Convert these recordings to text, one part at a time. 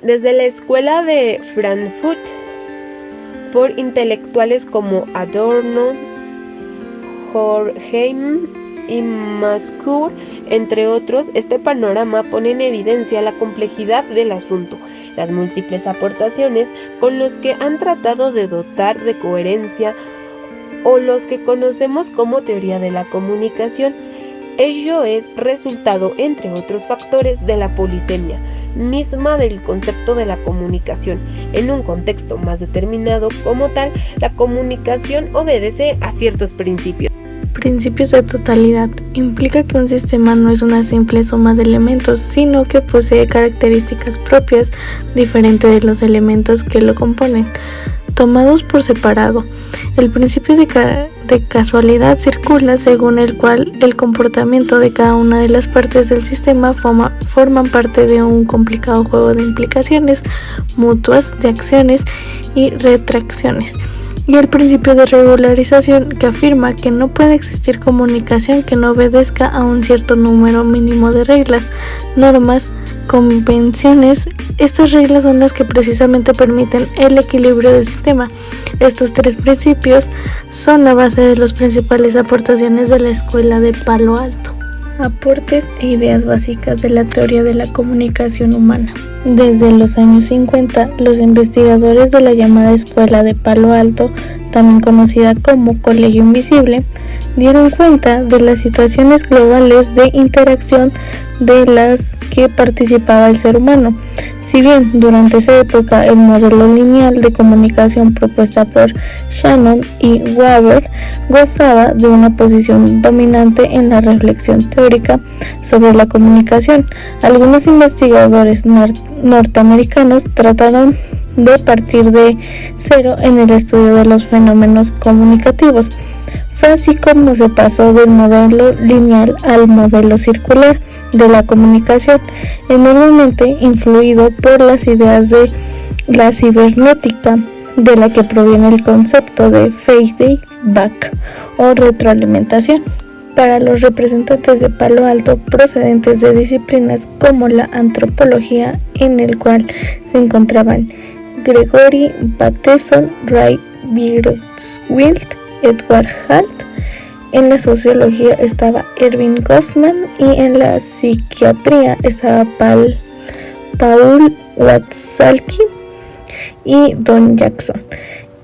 Desde la escuela de Frankfurt, por intelectuales como Adorno, Horkheim y Mascour, entre otros, este panorama pone en evidencia la complejidad del asunto, las múltiples aportaciones con los que han tratado de dotar de coherencia o los que conocemos como teoría de la comunicación. Ello es resultado, entre otros factores, de la polisemia misma del concepto de la comunicación. En un contexto más determinado como tal, la comunicación obedece a ciertos principios. Principios de totalidad. Implica que un sistema no es una simple suma de elementos, sino que posee características propias, diferentes de los elementos que lo componen, tomados por separado. El principio de casualidad circula, según el cual el comportamiento de cada una de las partes del sistema forman parte de un complicado juego de implicaciones mutuas, de acciones y retracciones. Y el principio de regularización, que afirma que no puede existir comunicación que no obedezca a un cierto número mínimo de reglas, normas, convenciones. Estas reglas son las que precisamente permiten el equilibrio del sistema. Estos tres principios son la base de las principales aportaciones de la Escuela de Palo Alto. Aportes e ideas básicas de la teoría de la comunicación humana. Desde los años 50, los investigadores de la llamada Escuela de Palo Alto, también conocida como Colegio Invisible, dieron cuenta de las situaciones globales de interacción de las que participaba el ser humano. Si bien durante esa época el modelo lineal de comunicación propuesta por Shannon y Weber gozaba de una posición dominante en la reflexión teórica sobre la comunicación, algunos investigadores norteamericanos trataron de partir de cero en el estudio de los fenómenos comunicativos. Fue así como se pasó del modelo lineal al modelo circular de la comunicación, enormemente influido por las ideas de la cibernética, de la que proviene el concepto de feedback o retroalimentación. Para los representantes de Palo Alto procedentes de disciplinas como la antropología, en el cual se encontraban Gregory Bateson, Ray Kurzweil, Edward Halt. En la sociología estaba Erving Goffman y en la psiquiatría estaba Paul Watzlawick y Don Jackson.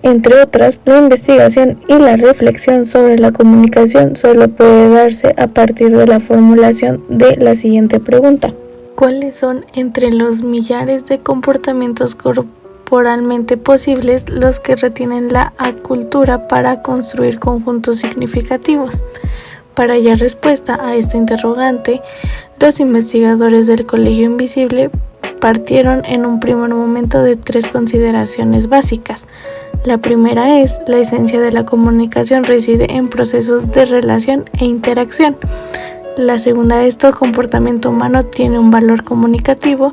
Entre otras, la investigación y la reflexión sobre la comunicación solo puede darse a partir de la formulación de la siguiente pregunta. ¿Cuáles son entre los millares de comportamientos corporalmente posibles los que retienen la acultura para construir conjuntos significativos? Para hallar respuesta a esta interrogante, los investigadores del Colegio Invisible partieron en un primer momento de tres consideraciones básicas. La primera es: la esencia de la comunicación reside en procesos de relación e interacción. La segunda es: todo comportamiento humano tiene un valor comunicativo.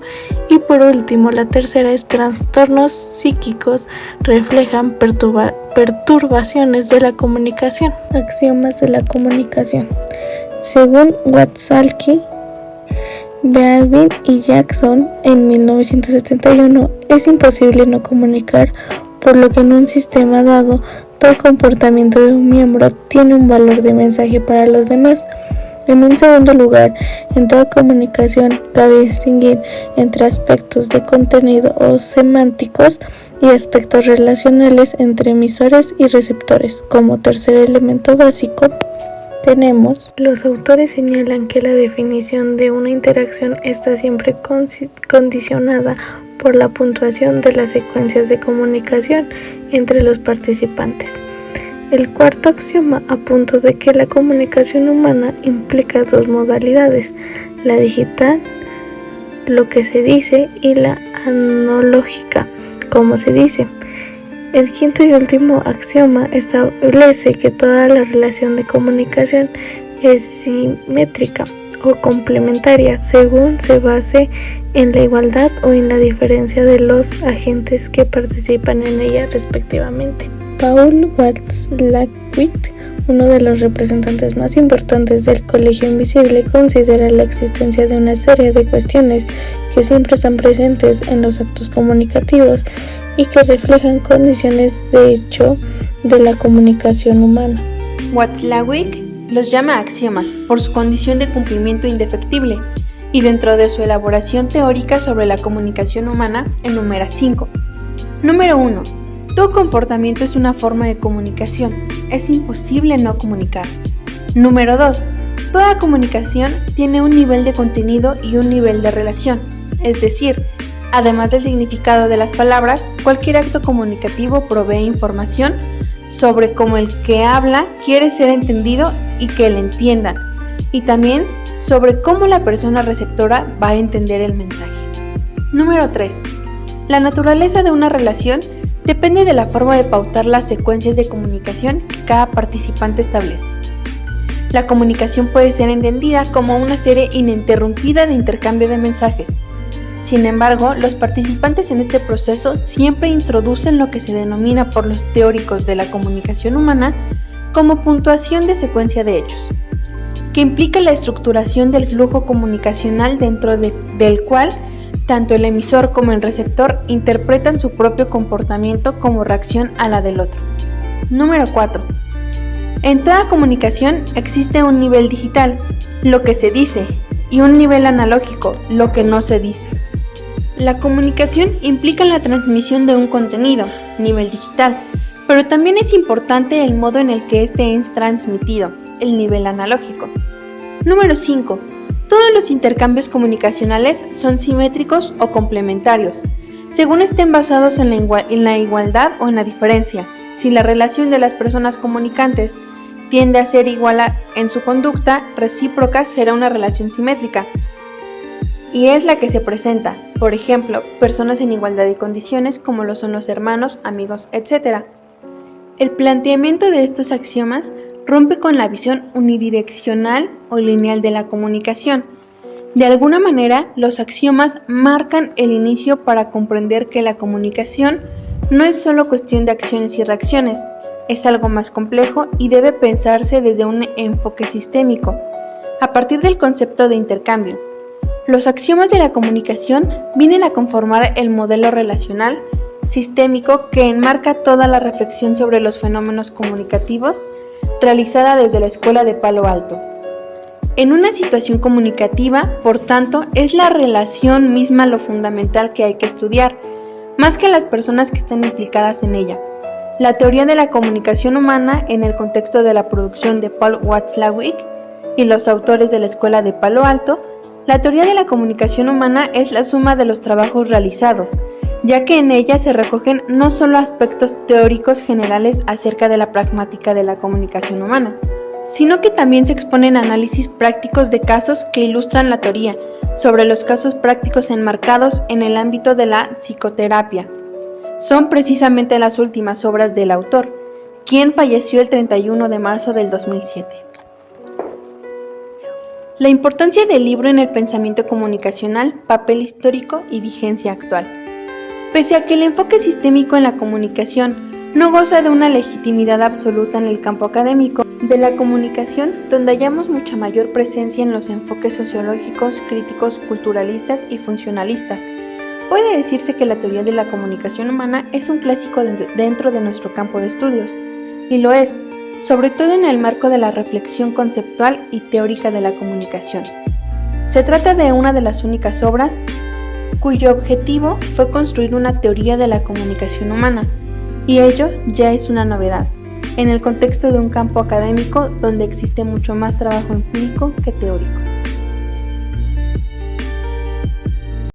Y por último, la tercera es: trastornos psíquicos reflejan perturbaciones de la comunicación. Axiomas de la comunicación. Según Watzlawick, Beaven y Jackson, en 1971, es imposible no comunicar, por lo que en un sistema dado, todo comportamiento de un miembro tiene un valor de mensaje para los demás. En un segundo lugar, en toda comunicación cabe distinguir entre aspectos de contenido o semánticos y aspectos relacionales entre emisores y receptores. Como tercer elemento básico, tenemos: los autores señalan que la definición de una interacción está siempre condicionada por la puntuación de las secuencias de comunicación entre los participantes. El cuarto axioma apunta de que la comunicación humana implica dos modalidades: la digital, lo que se dice, y la analógica, como se dice. El quinto y último axioma establece que toda la relación de comunicación es simétrica o complementaria según se base en la igualdad o en la diferencia de los agentes que participan en ella respectivamente. Paul Watzlawick Uno de los representantes más importantes del Colegio Invisible considera la existencia de una serie de cuestiones que siempre están presentes en los actos comunicativos y que reflejan condiciones de hecho de la comunicación humana. Watzlawick los llama axiomas por su condición de cumplimiento indefectible y dentro de su elaboración teórica sobre la comunicación humana enumera 5. Número 1. Todo comportamiento es una forma de comunicación. Es imposible no comunicar. Número 2. Toda comunicación tiene un nivel de contenido y un nivel de relación. Es decir, además del significado de las palabras, cualquier acto comunicativo provee información sobre cómo el que habla quiere ser entendido y que le entiendan, y también sobre cómo la persona receptora va a entender el mensaje. Número 3. La naturaleza de una relación depende de la forma de pautar las secuencias de comunicación que cada participante establece. La comunicación puede ser entendida como una serie ininterrumpida de intercambio de mensajes. Sin embargo, los participantes en este proceso siempre introducen lo que se denomina por los teóricos de la comunicación humana como puntuación de secuencia de hechos, que implica la estructuración del flujo comunicacional dentro del cual tanto el emisor como el receptor interpretan su propio comportamiento como reacción a la del otro. Número 4. En toda comunicación existe un nivel digital, lo que se dice, y un nivel analógico, lo que no se dice. La comunicación implica la transmisión de un contenido, nivel digital, pero también es importante el modo en el que este es transmitido, el nivel analógico. Número 5. Todos los intercambios comunicacionales son simétricos o complementarios, según estén basados en la igualdad o en la diferencia. Si la relación de las personas comunicantes tiende a ser igual en su conducta recíproca, será una relación simétrica, y es la que se presenta, por ejemplo, personas en igualdad de condiciones como lo son los hermanos, amigos, etc. El planteamiento de estos axiomas rompe con la visión unidireccional o lineal de la comunicación. De alguna manera, los axiomas marcan el inicio para comprender que la comunicación no es solo cuestión de acciones y reacciones, es algo más complejo y debe pensarse desde un enfoque sistémico, a partir del concepto de intercambio. Los axiomas de la comunicación vienen a conformar el modelo relacional sistémico que enmarca toda la reflexión sobre los fenómenos comunicativos realizada desde la Escuela de Palo Alto. En una situación comunicativa, por tanto, es la relación misma lo fundamental que hay que estudiar, más que las personas que están implicadas en ella. La teoría de la comunicación humana en el contexto de la producción de Paul Watzlawick y los autores de la Escuela de Palo Alto, la teoría de la comunicación humana es la suma de los trabajos realizados, ya que en ella se recogen no solo aspectos teóricos generales acerca de la pragmática de la comunicación humana, sino que también se exponen análisis prácticos de casos que ilustran la teoría, sobre los casos prácticos enmarcados en el ámbito de la psicoterapia. Son precisamente las últimas obras del autor, quien falleció el 31 de marzo del 2007. La importancia del libro en el pensamiento comunicacional, papel histórico y vigencia actual. Pese a que el enfoque sistémico en la comunicación no goza de una legitimidad absoluta en el campo académico de la comunicación, donde hallamos mucha mayor presencia en los enfoques sociológicos, críticos, culturalistas y funcionalistas, puede decirse que la teoría de la comunicación humana es un clásico dentro de nuestro campo de estudios, y lo es, sobre todo en el marco de la reflexión conceptual y teórica de la comunicación. Se trata de una de las únicas obras cuyo objetivo fue construir una teoría de la comunicación humana, y ello ya es una novedad, en el contexto de un campo académico donde existe mucho más trabajo empírico que teórico.